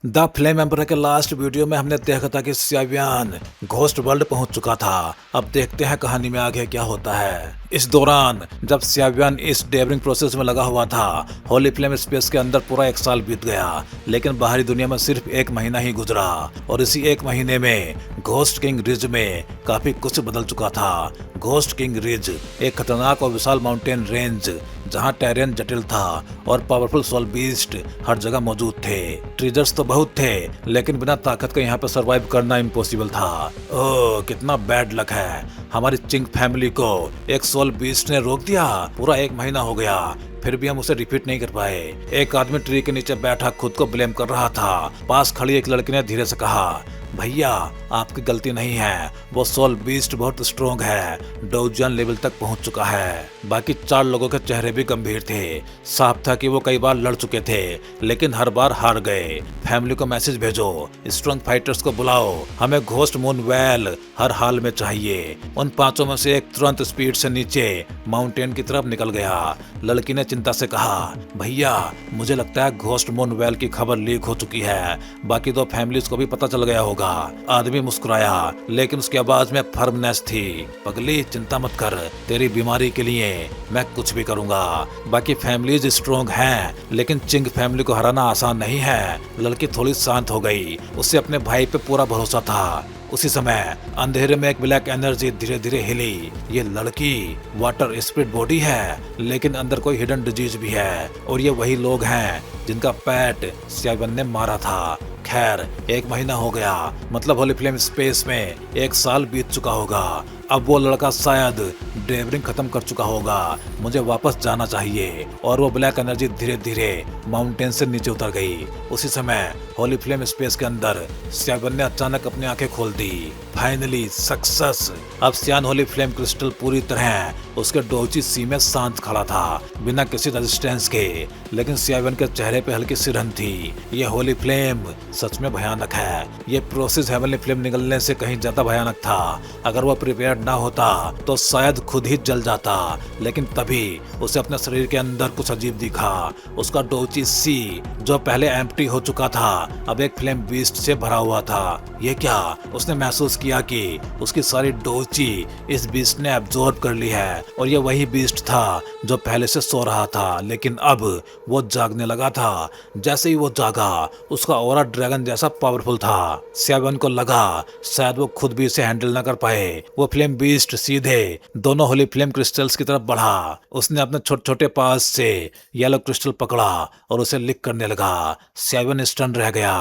The flame emperor के last video में हमने देखा था कि स्यावियान घोस्ट वर्ल्ड पहुंच चुका था। अब देखते हैं कहानी में आगे क्या होता है। इस दौरान जब स्यावियान इस डेवरिंग प्रोसेस में लगा हुआ था, होली फ्लेम स्पेस के अंदर पूरा 1 साल बीत गया, लेकिन बाहरी दुनिया में सिर्फ 1 महीना ही गुजरा। और इसी 1 महीने में घोस्ट किंग रिज में काफी कुछ बदल चुका था। घोस्ट किंग रिज एक खतरनाक और विशाल माउंटेन रेंज जहां टेरेन जटिल था और पावरफुल सोल बीस्ट हर जगह मौजूद थे। ट्रेजर्स तो बहुत थे, लेकिन बिना ताकत के यहाँ पे सरवाइव करना इम्पॉसिबल था। ओह, कितना बैड लक है। हमारी चिंग फैमिली को एक सोल बीस्ट ने रोक दिया। पूरा 1 महीना हो गया, फिर भी हम उसे रिपीट नहीं कर पाए। एक आदमी ट्री के नीचे बैठा खुद को ब्लेम कर रहा था। पास खड़ी एक लड़की ने धीरे से कहा, भैया आपकी गलती नहीं है, वो सोल बीस्ट बहुत स्ट्रोंग है, डोजियन लेवल तक पहुंच चुका है। बाकी 4 लोगों के चेहरे भी गंभीर थे। साफ था कि वो कई बार लड़ चुके थे, लेकिन हर बार हार गए। फैमिली को मैसेज भेजो, स्ट्रॉन्ग फाइटर्स को बुलाओ, हमें घोस्ट मून वेल हर हाल में चाहिए। उन 5 में से एक तुरंत स्पीड से नीचे माउंटेन की तरफ निकल गया। लड़की ने चिंता से कहा, भैया मुझे लगता है घोस्ट मून वेल की खबर लीक हो चुकी है, बाकी 2 फैमिलीज को भी पता चल गया होगा। आदमी मुस्कुराया, लेकिन उसकी आवाज में फर्मनेस थी। पगली चिंता मत कर, तेरी बीमारी के लिए मैं कुछ भी करूंगा। बाकी फैमिलीज स्ट्रोंग हैं, लेकिन चिंग फैमिली को हराना आसान नहीं है। लड़की थोड़ी शांत हो गई, उसे अपने भाई पे पूरा भरोसा था। उसी समय अंधेरे में एक ब्लैक एनर्जी धीरे धीरे हिली। ये लड़की वाटर स्पिरिट बॉडी है, लेकिन अंदर कोई हिडन डिजीज भी है, और ये वही लोग हैं जिनका पैट स्यावियान ने मारा था। खैर 1 महीना हो गया, मतलब होली फ्लेम स्पेस में 1 साल बीत चुका होगा। अब वो लड़का शायद डेवरिंग खत्म कर चुका होगा। मुझे वापस जाना चाहिए। और वो ब्लैक एनर्जी धीरे धीरे माउंटेन से नीचे उतर गई। उसी समय होली फ्लेम स्पेस के अंदर स्यावियान ने अचानक अपनी आंखें खोल दी। Finally success. अब सियान होली फ्लेम क्रिस्टल पूरी तरह उसके डोची सी में शांत खड़ा था, बिना किसी रेजिस्टेंस के। लेकिन स्यावियान के चेहरे पे हल्की सी रन थी। ये होली फ्लेम सच में भयानक है। ये प्रोसेस हेवनली फ्लेम निकलने से कहीं ज्यादा भयानक था। अगर वो प्रिपेयर ना होता तो शायद खुद ही जल जाता। लेकिन तभी उसे अपने शरीर के अंदर कुछ अजीब दिखा। उसका डोची सी जो पहले एम्प्टी हो चुका था, अब एक फ्लेम बीस्ट से भरा हुआ था। ये क्या? उसने महसूस किया कि उसकी सारी डोची इस बीस्ट ने एब्जॉर्ब कर ली है, और ये वही बीस्ट था जो पहले से सो रहा था, लेकिन अब वो जागने लगा था। जैसे ही वो जागा, उसका ऑरा ड्रैगन जैसा पावरफुल था। स्यावियान को लगा शायद वो खुद भी इसे हैंडल न कर पाए। वो फ्लेम बीस्ट सीधे दोनों होली फ्लेम क्रिस्टल्स की तरफ बढ़ा। उसने अपने छोटे छोटे पास से येलो क्रिस्टल पकड़ा और उसे लिक करने लगा। स्यावियान स्टन रह गया।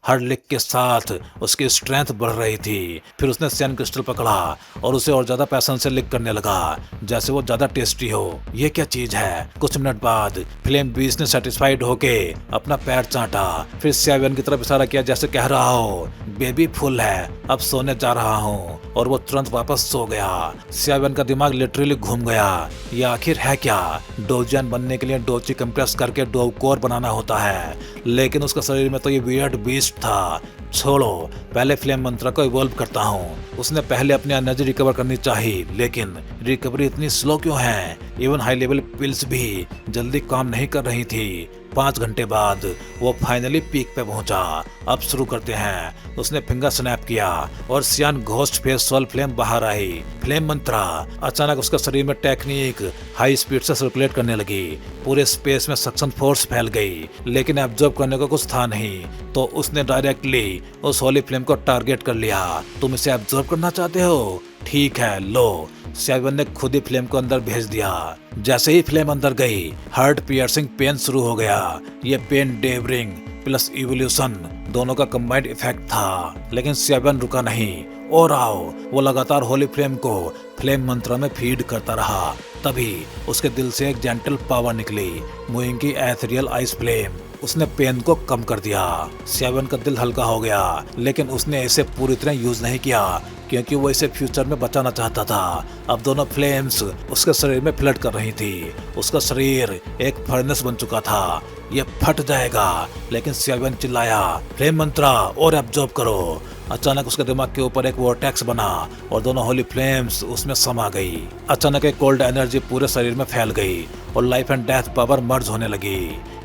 हर लिक के साथ उसकी स्ट्रेंथ बढ़ रही थी। फिर उसने सैन क्रिस्टल पकड़ा और उसे और ज्यादा पैशन से लिक करने लगा, जैसे वो ज्यादा टेस्टी हो। ये क्या चीज है? कुछ मिनट बाद फ्लेम बीस्ट ने सेटिस्फाइड होके अपना पैर चाटा। फिर स्यावियान की तरफ इशारा किया, जैसे कह रहा हो, बेबी फुल है, अब सोने जा रहा हूँ। और वो तुरंत वापस सो गया। स्यावियान का दिमाग लिटरली घूम गया। ये आखिर है क्या? डोजियन बनने के लिए डोची कंप्रेस करके डो कोर बनाना होता है, लेकिन उसका शरीर में तो ये वियर्ड बीस्ट था। छोड़ो, पहले फ्लेम मंत्रा को इवॉल्व करता हूँ। उसने पहले अपनी एनर्जी रिकवर करनी चाहिए, लेकिन रिकवरी इतनी स्लो क्यों है? इवन हाई लेवल पिल्स भी जल्दी काम नहीं कर रही थी। 5 घंटे बाद वो फाइनली पीक पे पहुंचा। अब शुरू करते हैं। उसने फिंगर स्नैप किया और सियान घोस्ट फेस सोल फ्लेम बाहर आई। फ्लेम मंत्रा अचानक उसके शरीर में टेक्निक हाई स्पीड से सर्कुलेट करने लगी। पूरे स्पेस में सक्शन फोर्स फैल गई, लेकिन एब्जॉर्ब करने को कुछ था नहीं, तो उसने डायरेक्टली उस होली फ्लेम को टारगेट कर लिया। तुम इसे एब्जॉर्ब करना चाहते हो? ठीक है, लो। स्यावियान ने खुद ही फ्लेम को अंदर भेज दिया। जैसे ही फ्लेम अंदर गई, हार्ट पियर्सिंग पेन शुरू हो गया। ये पेन डेवरिंग प्लस इवोल्यूशन दोनों का कंबाइंड इफेक्ट था। लेकिन स्यावियान रुका नहीं और आओ, वो लगातार होली फ्लेम को फ्लेम मंत्रा में फीड करता रहा। तभी उसके दिल से एक जेंटल पावर निकली, मूविंग की एथेरियल आइस फ्लेम। उसने पेन को कम कर दिया। स्यावियान का दिल हल्का हो गया, लेकिन उसने इसे पूरी तरह यूज नहीं किया, क्योंकि वो इसे फ्यूचर में बचाना चाहता था। अब दोनों फ्लेम्स उसके शरीर में फ्लड कर रही थी। उसका शरीर एक फर्नेस बन चुका था। ये फट जाएगा, लेकिन स्यावियान चिल्लाया, फ्लेम मंत्रा और एब्जॉर्ब करो। अचानक उसके दिमाग के ऊपर एक वोर्टेक्स बना और दोनों होली फ्लेम्स उसमें समा गई। अचानक एक कोल्ड एनर्जी पूरे शरीर में फैल गई और लाइफ एंड डेथ पावर मर्ज होने लगी।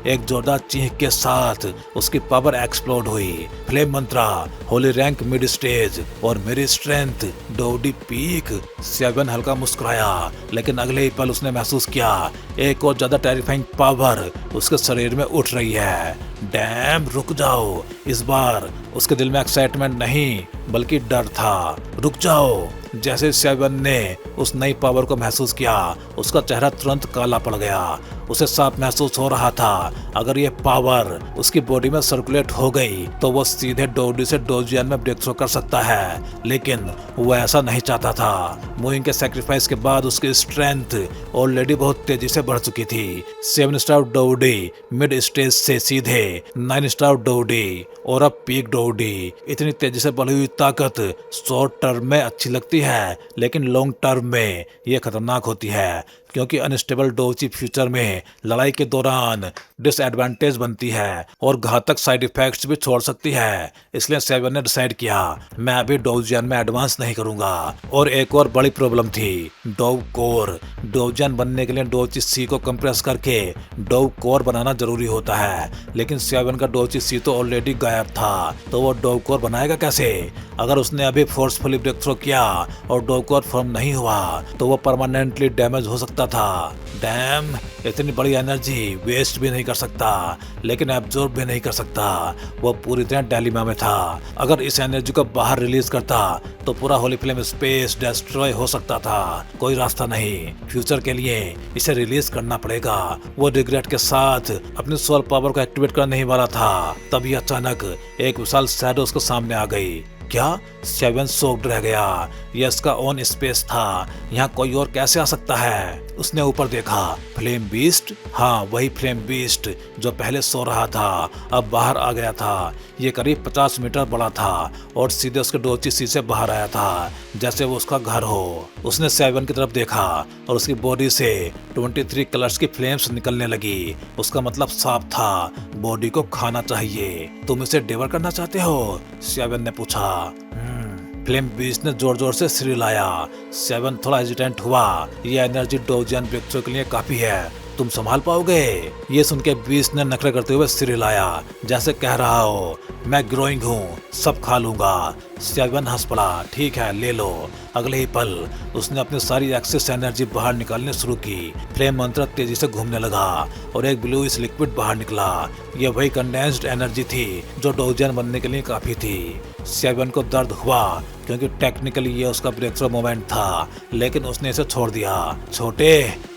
एक जोरदार चीख के साथ उसकी पावर एक्सप्लोड हुई। फ्लेम मंत्रा, होली रैंक मिड स्टेज और मेरी स्ट्रेंथ डोडी पीक। सेवन हल्का मुस्कुराया, लेकिन अगले ही पल उसने महसूस किया एक और ज्यादा टेरिफाइंग पावर उसके शरीर में उठ रही है। डैम, रुक जाओ। इस बार उसके दिल में एक्साइटमेंट नहीं बल्कि डर था। रुक जाओ। जैसे सेवन ने उस नई पावर को महसूस किया, उसका चेहरा तुरंत काला पड़ गया। उसे साफ महसूस हो रहा था अगर ये पावर उसकी बॉडी में सर्कुलेट हो गई तो वो सीधे डोडी से डोजियन में ब्रेक थ्रू कर सकता है, लेकिन वो ऐसा नहीं चाहता था। मूविंग के सैक्रिफाइस के बाद उसकी स्ट्रेंथ ऑलरेडी बहुत तेजी से बढ़ चुकी थी। 7 स्टार डोडी मिड स्टेज से सीधे 9 स्टार डोडी और अब पीक डोडी। इतनी तेजी से बढ़ी हुई ताकत शॉर्ट टर्म में अच्छी लगती है, लेकिन लॉन्ग टर्म में ये खतरनाक होती है, क्योंकि अनस्टेबल डोची फ्यूचर में लड़ाई के दौरान डिसएडवांटेज बनती है और घातक साइड इफेक्ट्स भी छोड़ सकती है। इसलिए सेवन ने डिसाइड किया मैं अभी डोजियन में एडवांस नहीं करूंगा। और एक और बड़ी प्रॉब्लम थी, डोव कोर। डोजियन बनने के लिए डोची सी को कंप्रेस करके डोव कोर बनाना जरूरी होता है, लेकिन सेवन का डोची सी तो ऑलरेडी गायब था, तो वो डोव कोर बनाएगा कैसे? अगर उसने अभी फोर्सफुली ब्रेक थ्रू किया और डोव कोर फॉर्म नहीं हुआ तो वो परमानेंटली डैमेज हो सकता था। डैम, इतनी बड़ी एनर्जी वेस्ट भी नहीं कर सकता, लेकिन एब्जॉर्ब भी नहीं कर सकता। वो पूरी तरह डायलेमा में था। अगर इस एनर्जी को बाहर रिलीज करता तो पूरा होली फ्लेम स्पेस डिस्ट्रॉय हो सकता था। कोई रास्ता नहीं, फ्यूचर के लिए इसे रिलीज करना पड़ेगा। वो रिग्रेट के साथ अपनी सोल पावर को एक्टिवेट करने ही वाला था, तभी अचानक एक विशाल शैडो उसके सामने आ गई। क्या? सेवन शॉक्ड रह गया। यह इसका ओन स्पेस था, यहाँ कोई और कैसे आ सकता है? उसने ऊपर देखा, फ्लेम बीस्ट। हाँ, वही फ्लेम बीस्ट जो पहले सो रहा था अब बाहर आ गया था। ये करीब 50 मीटर बड़ा था और सीधे उसके डोची सी से बाहर आया था, जैसे वो उसका घर हो। उसने सेवन की तरफ देखा और उसकी बॉडी से 23 कलर्स की फ्लेम्स निकलने लगी। उसका मतलब साफ था, बॉडी को खाना चाहिए। तुम इसे डिवर करना चाहते हो? सेवन ने पूछा। फ्लेम बीस्ट ने जोर जोर से सिर हिलाया। सेवन थोड़ा हेजिटेंट हुआ। ये एनर्जी डोजियन ब्रेक थ्रू के लिए काफी है, तुम संभाल पाओगे? ये सुन के बीस्ट ने नखरे करते हुए सिर हिलाया, जैसे कह रहा हो मैं ग्रोइंग हूँ, सब खा लूंगा। सेवन हंस पड़ा। ठीक है, ले लो। अगले ही पल उसने अपनी सारी एक्सेस एनर्जी बाहर निकालनी शुरू की। फ्लेम मंत्र तेजी से घूमने लगा और एक ब्लू इस लिक्विड बाहर निकला। यह वही कंडेंस्ड एनर्जी थी जो डोजियन बनने के लिए काफी थी। सेवन को दर्द हुआ क्योंकि टेक्निकली ये उसका ब्रेक थ्रू मोमेंट था, लेकिन उसने इसे छोड़ दिया। छोटे,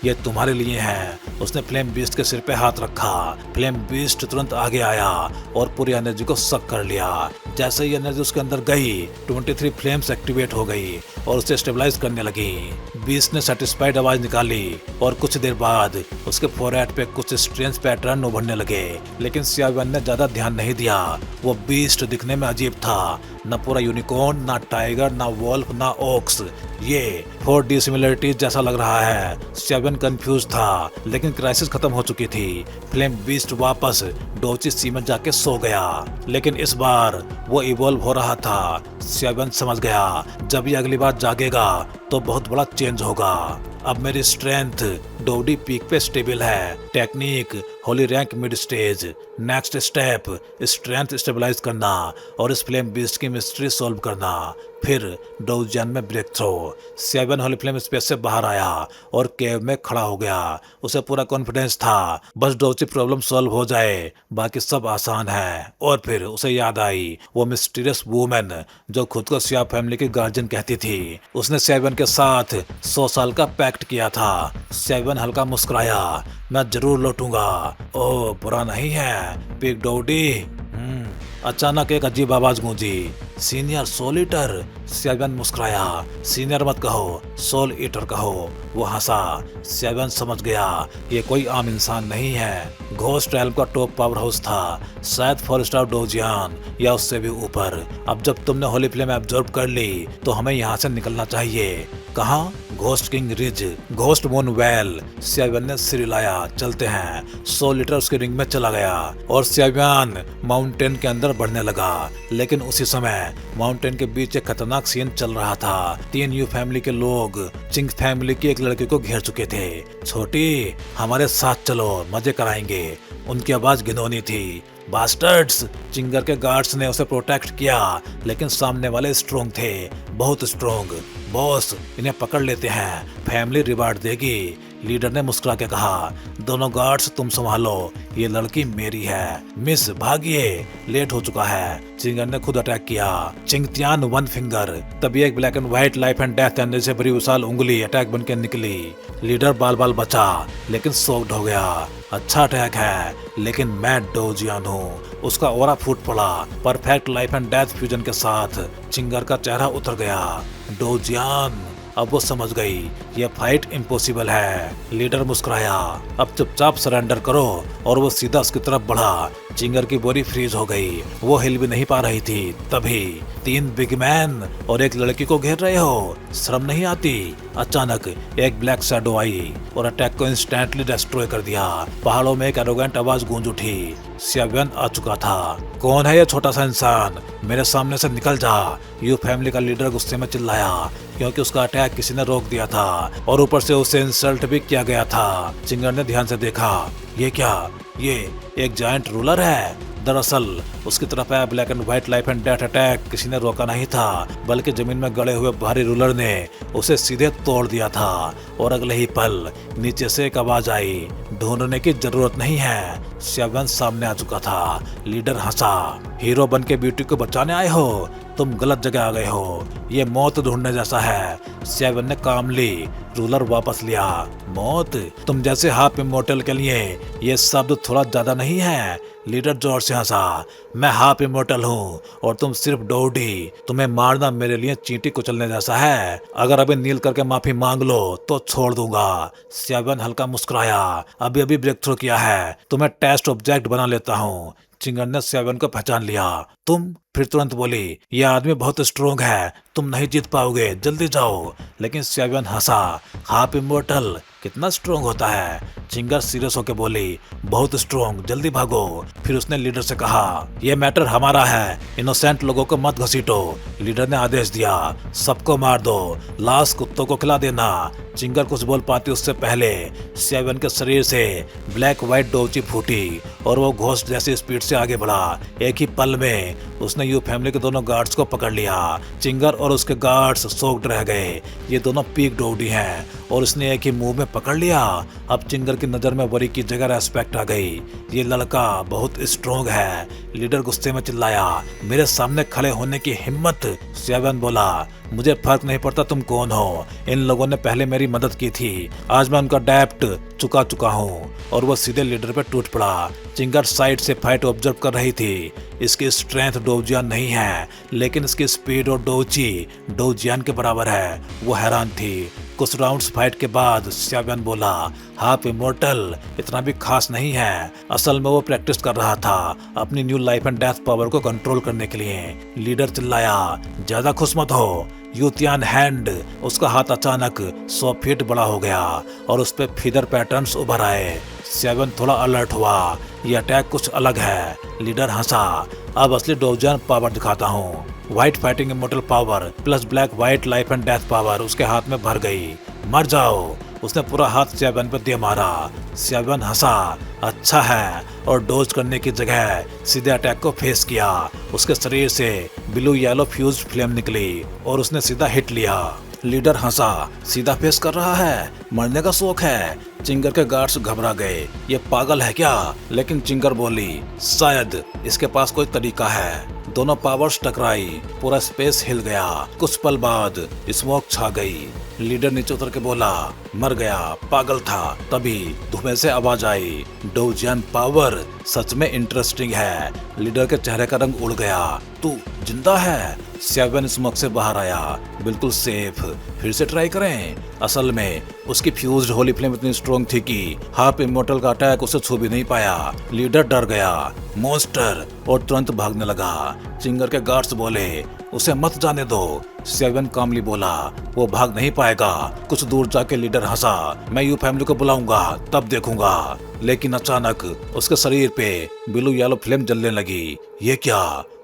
ये तुम्हारे लिए है। उसने फ्लेम बीस्ट के सिर पे हाथ रखा। फ्लेम बीस्ट तुरंत आगे आया और पूरी एनर्जी को सक कर लिया। जैसे ही एनर्जी उसके अंदर गई, 23 फ्लेम्स एक्टिवेट हो गई और उसे स्टेबलाइज करने लगी। बीस्ट ने सेटिस्फाइड आवाज निकाली और कुछ देर बाद उसके फोरहेड पे कुछ स्ट्रेंज पैटर्न उभरने लगे, लेकिन सेवन ने ज्यादा ध्यान नहीं दिया। वो बीस्ट दिखने में अजीब था, न पूरा यूनिकॉर्न, ना टाइगर, ना वॉल्फ, ना ओक्स। ये 4D सिमिलरिटीज जैसा लग रहा है। सेवन कंफ्यूज था, लेकिन क्राइसिस खत्म हो चुकी थी। फ्लेम बीस्ट वापस डोची सी में जाके सो गया, लेकिन इस बार वो इवॉल्व हो रहा था। सेवन समझ गया जब ये अगली बार जागेगा तो बहुत बड़ा चेंज होगा। अब मेरी स्ट्रेंथ डोडी पीक पे स्टेबल है। Technique holy rank mid stage. Next step strength stabilise करना और इस फ्लेम बीस्ट की मिस्ट्री सॉल्व करना, फिर डोजियन में breakthrough. Seven holy flame space से बाहर आया और केव में खड़ा हो गया। उसे पूरा कॉन्फिडेंस था बस डोची प्रॉब्लम सॉल्व हो जाए, बाकी सब आसान है। और फिर उसे याद आई वो मिस्टीरियस वुमेन जो खुद को सिया फैमिली की गार्जियन कहती थी। उसने सेवन के साथ 100 साल का पैक्ट किया था। सेवन हल्का मुस्कुराया, मैं जरूर लौटूंगा। ओह, बुरा नहीं है पिग डोडी। अचानक एक अजीब आवाज गूंजी, सीनियर सोलिटर, स्याबियन मुस्कुराया। सीनियर मत कहो, सोल ईटर कहो। वो हंसा। स्याबियन समझ गया ये कोई आम इंसान नहीं है। घोस्ट रेल्म का टॉप पावर हाउस था, शायद 4 स्टार डोजियन या उससे भी ऊपर। अब जब तुमने होली फ्लेम एब्जॉर्ब कर ली तो हमें यहाँ से निकलना चाहिए। कहाँ? Ghost King Ridge, Ghost moon Well. स्याबियन ने सिर हिलाया। चलते हैं। 100 लीटर उसके रिंग में चला गया और स्याबियन माउंटेन के अंदर बढ़ने लगा। लेकिन उसी समय माउंटेन के बीच एक खतरनाक सीन चल रहा था। 3 यू फैमिली के लोग चिंग फैमिली की एक लड़की को घेर चुके थे। छोटी, हमारे साथ चलो, मजे कराएंगे। उनकी आवाज घिनौनी थी। बास्टर्ड्स! चिंगर के गार्ड्स ने उसे प्रोटेक्ट किया, लेकिन सामने वाले स्ट्रोंग थे, बहुत स्ट्रोंग। बॉस, इन्हें पकड़ लेते हैं, फैमिली रिवार्ड देगी। लीडर ने मुस्कुरा के कहा, दोनों गार्ड्स तुम संभालो, ये लड़की मेरी है। मिस, भागिए, लेट हो चुका है। चिंगर ने खुद अटैक किया। चिंगतियान वन फिंगर। तभी एक black and white life and death energy से भरी विशाल उंगली अटैक बन के निकली। लीडर बाल बाल बचा, लेकिन सोक्ड हो गया। अच्छा अटैक है, लेकिन मैं डोजियन हूँ। उसका ओरा फूट पड़ा। Perfect life and death fusion के साथ चिंगर का चेहरा उतर गया। डोजियन! अब वो समझ गई ये फाइट इम्पॉसिबल है। लीडर मुस्कुराया। अब चुपचाप सरेंडर करो। और वो सीधा उसकी तरफ बढ़ा। चिंगर की बॉडी फ्रीज हो गई, वो हिल भी नहीं पा रही थी। तभी 3 बिग मैन और एक लड़की को घेर रहे हो, शर्म नहीं आती? अचानक एक ब्लैक शैडो आई और अटैक को इंस्टेंटली डिस्ट्रॉय कर दिया। पहाड़ों में एक एरोगेंट आवाज गूंज उठी। स्याबियन आ चुका था। कौन है ये छोटा सा इंसान? मेरे सामने से निकल जा। यू फैमिली का लीडर गुस्से में चिल्लाया, क्योंकि उसका अटैक किसी ने रोक दिया था और ऊपर से उसे इंसल्ट भी किया गया था। चिंगर ने ध्यान से देखा। ये क्या? ये एक जायंट रूलर है। दरअसल उसकी तरफ आया black and white life and death attack किसी ने रोका नहीं था, बल्कि जमीन में गड़े हुए भारी रूलर ने उसे सीधे तोड़ दिया था। और अगले ही पल नीचे से एक आवाज आई, ढूंढने की जरूरत नहीं है। स्याबियन सामने आ चुका था। लीडर हंसा। हीरो बन के ब्यूटी को बचाने आए हो? तुम गलत जगह आ गए हो, ये मौत ढूंढने जैसा है। स्याबियन ने कामली रूलर वापस लिया। मौत? तुम जैसे हाफ इमोर्टल के लिए ये शब्द थोड़ा ज्यादा नहीं है? लीडर जोर से हंसा। मैं हाफ इमोर्टल हूँ और तुम सिर्फ डोडी। तुम्हें मारना मेरे लिए चींटी कुचलने जैसा है। अगर अभी नील करके माफी मांग लो तो छोड़ दूंगा। स्याबियन हल्का मुस्कुराया। अभी अभी ब्रेक थ्रू किया है, तुम्हें टेस्ट ऑब्जेक्ट बना लेता हूँ। चिंगर ने स्याबियन को पहचान लिया। तुम? फिर तुरंत बोली, यह आदमी बहुत स्ट्रोंग है, तुम नहीं जीत पाओगे, जल्दी जाओ। लेकिन स्याबियन हंसा। हाफ इमोर्टल कितना स्ट्रोंग होता है? चिंगर सीरियस होकर बोली, बहुत स्ट्रोंग, जल्दी भागो। फिर उसने लीडर से कहा, यह मैटर हमारा है, इनोसेंट लोगों को मत घसीटो। लीडर ने आदेश दिया, सबको मार दो, लाश कुत्तों को खिला देना। चिंगर कुछ बोल पाती उससे पहले स्याबियन के शरीर से ब्लैक व्हाइट डोची फूटी और वो घोस्ट जैसी स्पीड से आगे बढ़ा। एक ही पल में उसने यू फैमिली के दोनों गार्ड्स को पकड़ लिया। चिंगर और उसके गार्ड्स सोक्ड रह गए। ये दोनों पीक डोडी हैं और उसने एक ही मूव में पकड़ लिया। अब चिंगर की नजर में वरी की जगह रेस्पेक्ट आ गई। ये लड़का बहुत स्ट्रोंग है। लीडर गुस्से में चिल्लाया, मेरे सामने खड़े होने की हिम्मत? स्याबियन बोला, मुझे फर्क नहीं पड़ता तुम कौन हो, इन लोगों ने पहले मेरी मदद की थी, आज मैं उनका डेप्ट चुका हूँ। और वो सीधे लीडर पे टूट पड़ा। चिंगर साइड से फाइट ऑब्जर्व कर रही थी। इसकी स्ट्रेंथ डोजियन नहीं है, लेकिन इसकी स्पीड और डोची डोजियन के बराबर है। वो हैरान थी। कुछ राउंड्स फाइट के बाद स्याबियन बोला, हाफ इमोर्टल इतना भी खास नहीं है। असल में वो प्रैक्टिस कर रहा था अपनी new life and death power को कंट्रोल करने के लिए। लीडर चिल्लाया, ज्यादा खुश मत हो। यूतियान हैंड, उसका हाथ अचानक 100 फीट बड़ा हो गया और उस पे फीदर पैटर्न्स उभर आए। स्याबियन थोड़ा अलर्ट हुआ, ये अटैक कुछ अलग है। लीडर हंसा, अब असली डोजियन पावर दिखाता हूँ। White fighting immortal power plus black white life and death power उसके हाथ में भर गई। मर जाओ। उसने पूरा हाथ स्याबियन पर दे मारा। स्याबियन हंसा, अच्छा है, और डोज करने की जगह सीधे अटैक को फेस किया। उसके शरीर से ब्लू येलो फ्यूज फ्लेम निकली और उसने सीधा हिट लिया। लीडर हंसा, सीधा फेस कर रहा है, मरने का शौक है। चिंगर के गार्ड्स घबरा गए, ये पागल है क्या? लेकिन चिंगर बोली, शायद इसके पास कोई तरीका है। दोनों पावर्स टकराई, पूरा स्पेस हिल गया। कुछ पल बाद स्मोक छा गई। लीडर नीचे उतर के बोला, मर गया, पागल था। तभी धुएं से आवाज आई, डोजियन पावर सच में इंटरेस्टिंग है। लीडर के चेहरे का रंग उड़ गया। तू जिंदा है? सेवन स्मोक से बाहर आया। बिल्कुल सेफ। फिर से ट्राई करें। असल में उसकी फ्यूज्ड होली फ्लेम इतनी स्ट्रॉन्ग थी कि हाफ इमोर्टल का अटैक उसे छू भी नहीं पाया। लीडर डर गया। मॉन्स्टर, और तुरंत भागने लगा। चिंगर के गार्ड्स बोले, उसे मत जाने दो। सेवन कामली बोला, वो भाग नहीं पाएगा। कुछ दूर जाके लीडर हंसा। मैं यू फैमिली को बुलाऊंगा, तब देखूंगा। लेकिन अचानक उसके शरीर पे ब्लू येलो फ्लेम जलने लगी। ये क्या?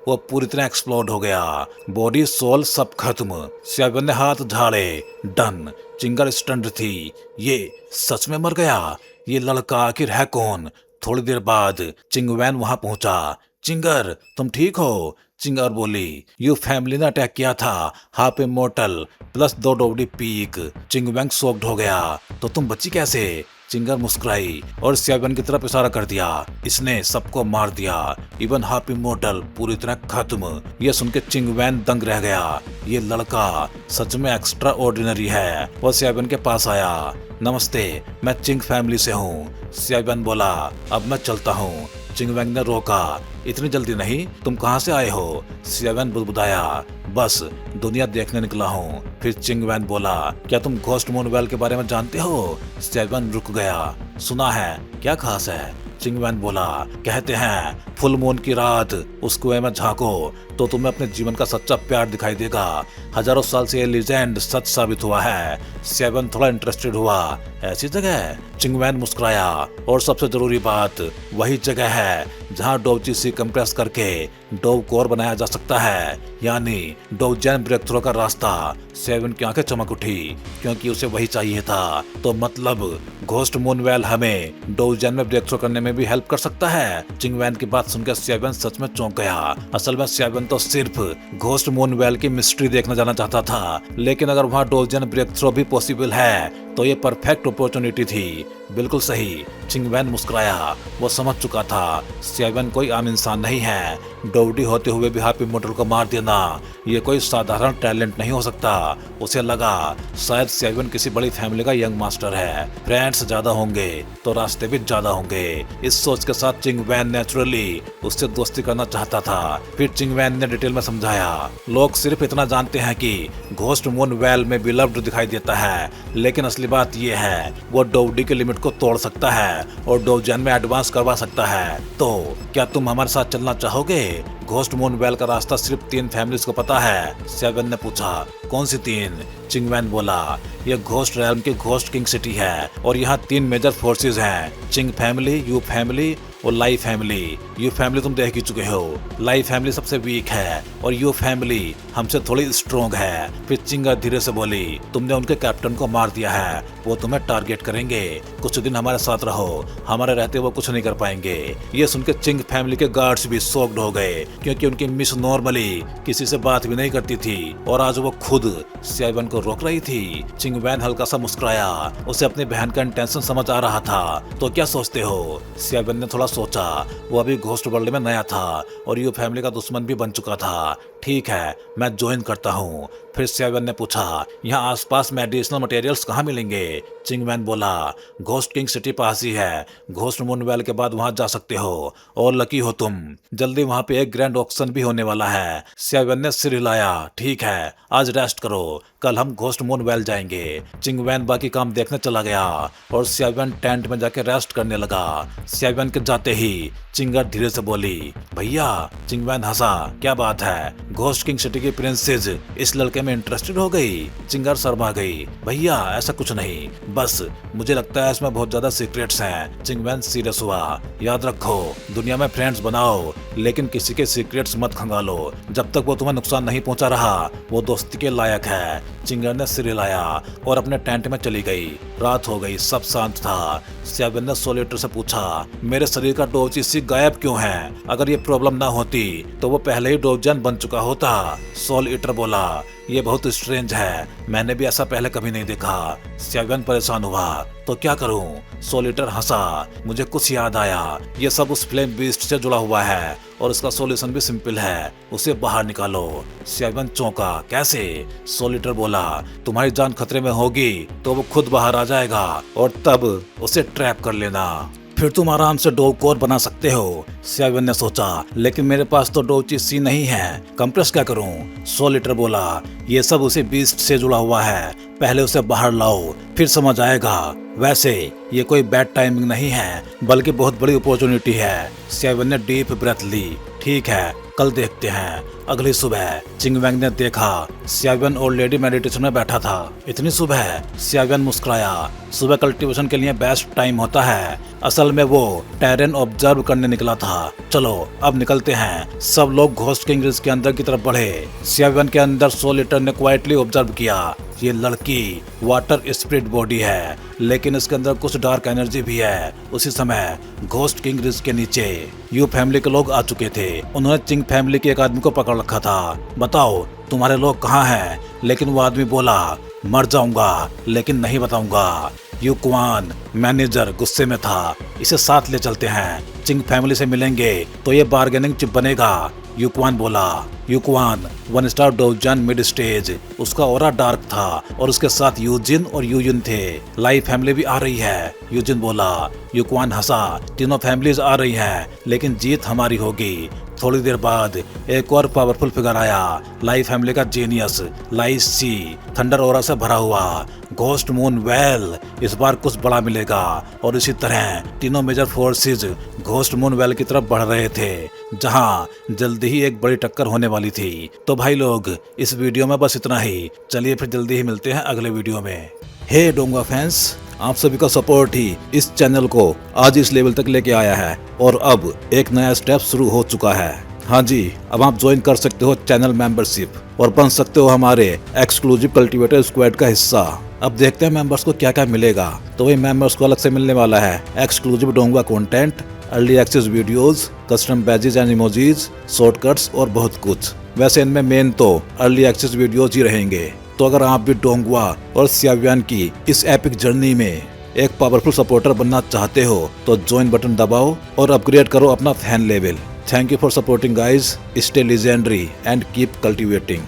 वो पूरी तरह एक्सप्लोड हो गया। बॉडी सोल सब खत्म। सेवन ने हाथ झाड़े। डन। चिंगर स्टंट थी। ये सच में मर गया। ये लड़का आखिर है कौन? थोड़ी देर बाद चिंगवैन वहां पहुंचा। चिंगर, तुम ठीक हो? चिंगर बोली, यू फैमिली ने अटैक किया था। हाफ इमोर्टल प्लस 2 डोबडी पीक। चिंगवैंग शॉक्ड हो गया। तो तुम बची कैसे? चिंगर मुस्कुराई और सेवन की तरफ इशारा कर दिया। इसने सबको मार दिया, इवन हाफ इमोर्टल पूरी तरह खत्म। ये सुन के चिंगवैन दंग रह गया। ये लड़का सच में एक्स्ट्रा ऑर्डिनरी है। वो सेवन के पास आया। नमस्ते, मैं चिंग फैमिली से हूँ। सेवन बोला, अब मैं चलता हूँ। चिंगवैंग ने रोका, इतनी जल्दी नहीं, तुम कहाँ से आए हो? सेवन बुदबुदाया, बस दुनिया देखने निकला हूँ। फिर चिंगवैन बोला, क्या तुम घोस्ट मूनवेल के बारे में जानते हो? सेवन रुक गया। सुना है, क्या खास है? चिंगवैन बोला, कहते हैं फुल मून की रात उस कुएं में झांको तो तुम्हें अपने जीवन का सच्चा प्यार दिखाई देगा। हजारों साल से ये लीजेंड सच साबित हुआ है। सेवन थोड़ा इंटरेस्टेड हुआ। ऐसी जगह? चिंगवैन मुस्कुराया, और सबसे जरूरी बात, वही जगह है जहां डोवची सी कंप्रेस करके डोव कोर बनाया जा सकता है, यानी डोवजैन ब्रेक थ्रो का रास्ता। सेवन की आंखें चमक उठी, क्योंकि उसे वही चाहिए था। तो मतलब घोस्ट मूनवेल हमें डोवजैन में ब्रेक थ्रो करने में भी हेल्प कर सकता है। चिंगवैन की बात सुनकर सेवन सच में चौंक गया। असल में सेवन तो सिर्फ घोस्ट मूनवेल की मिस्ट्री देखना जाना चाहता था, लेकिन अगर वहाँ डोवजैन ब्रेक थ्रो भी पॉसिबल है तो ये परफेक्ट अपॉर्चुनिटी थी। बिल्कुल सही। चिंगवैन मुस्कुराया। वो समझ चुका था सेवन कोई आम इंसान नहीं है। डोवडी होते हुए भी हाफ इमोर्टल को मार देना ये कोई साधारण टैलेंट नहीं हो सकता। उसे लगा शायद सेवन किसी बड़ी फैमिली का यंग मास्टर है। फ्रेंड्स ज्यादा होंगे तो रास्ते भी ज्यादा होंगे। इस सोच के साथ चिंगवैन नेचुरली उससे दोस्ती करना चाहता था। फिर चिंगवैन ने डिटेल में समझाया, लोग सिर्फ इतना जानते हैं कि घोस्ट मूनवेल में बिलव्ड दिखाई देता है, लेकिन असली बात यह है वो डोवडी के लिमिट को तोड़ सकता है और डोवजैन में एडवांस करवा सकता है। तो क्या तुम हमारे साथ चलना चाहोगे? घोस्ट मूनवेल का रास्ता सिर्फ 3 फैमिलीज को पता है। सेवन ने पूछा, कौन सी 3? चिंगवैन बोला, यह घोस्ट रैल्म की घोस्ट किंग सिटी है और यहाँ 3 मेजर फोर्सेज हैं, चिंग फैमिली, यू फैमिली और लाई फैमिली। यू फैमिली तुम देख ही चुके हो। लाई फैमिली सबसे वीक है और यू फैमिली हमसे थोड़ी स्ट्रॉन्ग है। फिर चिंगा धीरे से बोली, तुमने उनके कैप्टन को मार दिया है, वो तुम्हें टारगेट करेंगे। कुछ दिन हमारे साथ रहो, हमारे रहते वो कुछ नहीं कर पाएंगे। ये सुनकर चिंग फैमिली के गार्ड्स भी शॉक्ड हो गए, क्योंकि उनकी मिस नॉर्मली किसी से बात भी नहीं करती थी और आज वो खुद सेवन को रोक रही थी। चिंगवैन हल्का सा मुस्कुराया। उसे अपनी बहन का इंटेंशन समझ आ रहा था। तो क्या सोचते हो? सेवन ने थोड़ा सोचा। वो अभी घोस्ट वर्ल्ड में नया था और यू फैमिली का दुश्मन भी बन चुका था। ठीक है, मैं ज्वाइन करता हूँ। फिर सेवन ने पूछा, यहाँ आसपास मेडिसिनल मटेरियल्स कहाँ मिलेंगे? चिंगवैन बोला, घोस्ट किंग सिटी पास ही है, घोस्ट मूनवेल के बाद वहाँ जा सकते हो और लकी हो तुम। जल्दी वहाँ पे एक ग्रैंड ऑक्शन भी होने वाला है। सेवन ने सिर हिलाया। ठीक है, आज रेस्ट करो, कल हम घोस्ट मूनवेल जाएंगे। चिंगवैन बाकी काम देखने चला गया और सेवन टेंट में जाके रेस्ट करने लगा। सेवन के जाते ही चिंगर धीरे से बोली, भैया। चिंगवैन हंसा, क्या बात है? घोस्ट किंग सिटी की प्रिंसेस इस लड़के में इंटरेस्टेड हो गई? चिंगर शर्मा गई। भैया ऐसा कुछ नहीं, बस मुझे लगता है इसमें बहुत ज्यादा सीक्रेट्स हैं। चिंगवैन सीरियस हुआ। याद रखो, दुनिया में फ्रेंड्स बनाओ, लेकिन किसी के सीक्रेट्स मत खंगालो। जब तक वो तुम्हें नुकसान नहीं पहुंचा रहा वो दोस्ती के लायक है। चिंगर ने सिर हिलाया और अपने टेंट में चली गई। रात हो गई, सब शांत था। सेवन ने सोलिटर से पूछा, मेरे शरीर का डोवची सी गायब क्यों है? अगर ये प्रॉब्लम ना होती तो वो पहले ही डोवजन बन चुका होता। सोल ईटर बोला, ये बहुत स्ट्रेंज है, मैंने भी ऐसा पहले कभी नहीं देखा। सेवन परेशान हुआ, तो क्या करूं? सोलिटर हंसा, मुझे कुछ याद आया, ये सब उस फ्लेम बीस्ट से जुड़ा हुआ है और इसका सॉल्यूशन भी सिंपल है, उसे बाहर निकालो। सेवन चौंका, कैसे? सोलिटर बोला, तुम्हारी जान खतरे में होगी तो वो खुद बाहर आ जाएगा और तब उसे ट्रैप कर लेना। फिर तुम आराम से डोव कोर बना सकते हो। सियावियन ने सोचा, लेकिन मेरे पास तो डोव चीज सी नहीं है, कंप्रेस क्या करूं? 100 लीटर बोला, ये सब उसी बीस्ट से जुड़ा हुआ है, पहले उसे बाहर लाओ, फिर समझ आएगा। वैसे ये कोई बैड टाइमिंग नहीं है, बल्कि बहुत बड़ी अपॉर्चुनिटी है। सियावियन ने डीप ब्रेथ ली। ठीक है, कल देखते हैं। अगली सुबह चिंगवेंग ने देखा सियावियन ऑलरेडी मेडिटेशन में बैठा था। इतनी सुबह? सियावियन मुस्कुराया। सुबह कल्टीवेशन के लिए बेस्ट टाइम होता है। असल में वो टेरेन ऑब्जर्व करने निकला था। चलो अब निकलते हैं। सब लोग घोस्ट किंग रिज के अंदर की तरफ बढ़े। सियावियन के अंदर 100 लीटर ने क्वाइटली ऑब्जर्व किया। ये लड़की वाटर स्पिरिट बॉडी है, लेकिन इसके अंदर कुछ डार्क एनर्जी भी है। उसी समय घोस्ट किंग रिज के नीचे यू फैमिली के लोग आ चुके थे। उन्होंने चिंग फैमिली के एक आदमी को पकड़ रखा था। बताओ तुम्हारे लोग कहाँ हैं? लेकिन वो आदमी बोला, मर जाऊंगा लेकिन नहीं बताऊंगा। यू क्वान मैनेजर गुस्से में था। इसे साथ ले चलते हैं, चिंग फैमिली से मिलेंगे तो ये बार्गेनिंग चिप बनेगा। यूक्वान बोला। यूक्वान 1 स्टार डोवजान मिड स्टेज। उसका ऑरा डार्क था और उसके साथ यूजिन और यूयुन थे। लाई फैमिली भी आ रही है, यूजिन बोला। यूक्वान हंसा। तीनों फैमिलीज आ रही हैं, लेकिन जीत हमारी होगी। थोड़ी देर बाद एक और पावरफुल फिगर आया, लाई फैमिली का जीनियस लाई सी, थंडर ओरा से भरा हुआ। घोस्ट मून वेल, इस बार कुछ बड़ा मिलेगा। और इसी तरह तीनों major forces ghost moon well की तरफ बढ़ रहे थे, जहां जल्दी ही एक बड़ी टक्कर होने वाली थी। तो भाई लोग, इस वीडियो में बस इतना ही। चलिए फिर जल्दी ही मिलते हैं अगले वीडियो में। हे डोंगा फैंस, आप सभी का सपोर्ट ही इस चैनल को आज इस लेवल तक लेके आया है और अब एक नया स्टेप शुरू हो चुका है। हाँ जी, अब आप ज्वाइन कर सकते हो चैनल मेंबरशिप और बन सकते हो हमारे एक्सक्लूसिव कल्टीवेटर स्क्वाड का हिस्सा। अब देखते हैं मेंबर्स को क्या क्या मिलेगा। तो वही मेंबर्स को अलग से मिलने वाला है एक्सक्लूसिव डोंगा content, early access videos, custom badges and emojis, shortcuts और बहुत कुछ। वैसे इनमें मेन तो अर्ली एक्सेस वीडियोज ही रहेंगे। तो अगर आप भी डोंगवा और सियावियन की इस एपिक जर्नी में एक पावरफुल सपोर्टर बनना चाहते हो तो ज्वाइन बटन दबाओ और अपग्रेड करो अपना fan level. Thank you for supporting guys. Stay legendary and keep cultivating.